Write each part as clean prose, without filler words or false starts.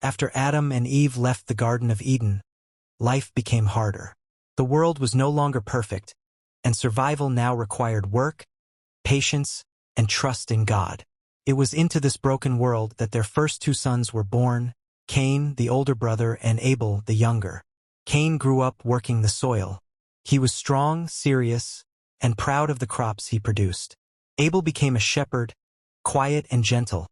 After Adam and Eve left the Garden of Eden, life became harder. The world was no longer perfect, and survival now required work, patience, and trust in God. It was into this broken world that their first two sons were born, Cain, the older brother, and Abel, the younger. Cain grew up working the soil. He was strong, serious, and proud of the crops he produced. Abel became a shepherd, quiet and gentle,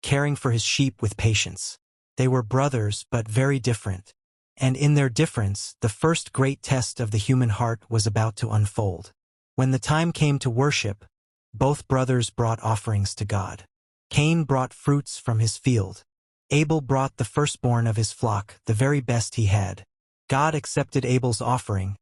caring for his sheep with patience. They were brothers, but very different. And in their difference, the first great test of the human heart was about to unfold. When the time came to worship, both brothers brought offerings to God. Cain brought fruits from his field. Abel brought the firstborn of his flock, the very best he had. God accepted Abel's offering,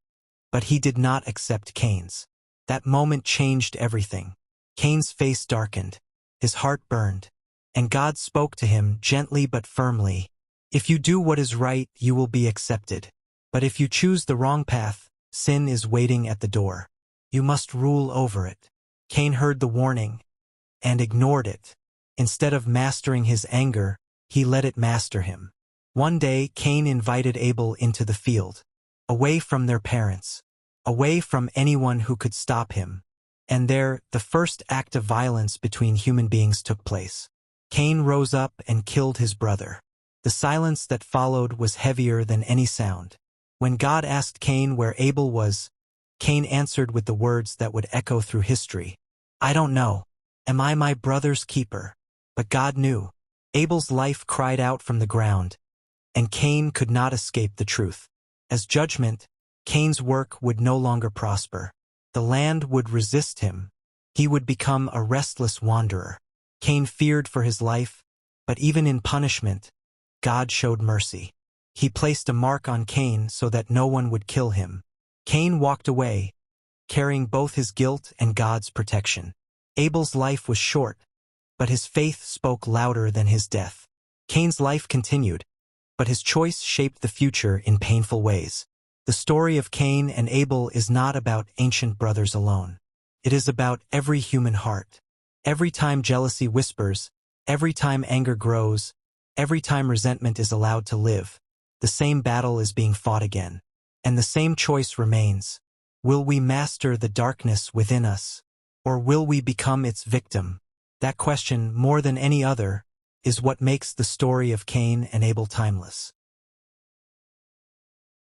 but he did not accept Cain's. That moment changed everything. Cain's face darkened. His heart burned. And God spoke to him gently but firmly. If you do what is right, you will be accepted. But if you choose the wrong path, sin is waiting at the door. You must rule over it. Cain heard the warning and ignored it. Instead of mastering his anger, he let it master him. One day, Cain invited Abel into the field, away from their parents, away from anyone who could stop him. And there, the first act of violence between human beings took place. Cain rose up and killed his brother. The silence that followed was heavier than any sound. When God asked Cain where Abel was, Cain answered with the words that would echo through history. I don't know. Am I my brother's keeper? But God knew. Abel's life cried out from the ground, and Cain could not escape the truth. As judgment, Cain's work would no longer prosper. The land would resist him. He would become a restless wanderer. Cain feared for his life, but even in punishment, God showed mercy. He placed a mark on Cain so that no one would kill him. Cain walked away, carrying both his guilt and God's protection. Abel's life was short, but his faith spoke louder than his death. Cain's life continued, but his choice shaped the future in painful ways. The story of Cain and Abel is not about ancient brothers alone. It is about every human heart. Every time jealousy whispers, every time anger grows, every time resentment is allowed to live, the same battle is being fought again. And the same choice remains. Will we master the darkness within us, or will we become its victim? That question, more than any other, is what makes the story of Cain and Abel timeless.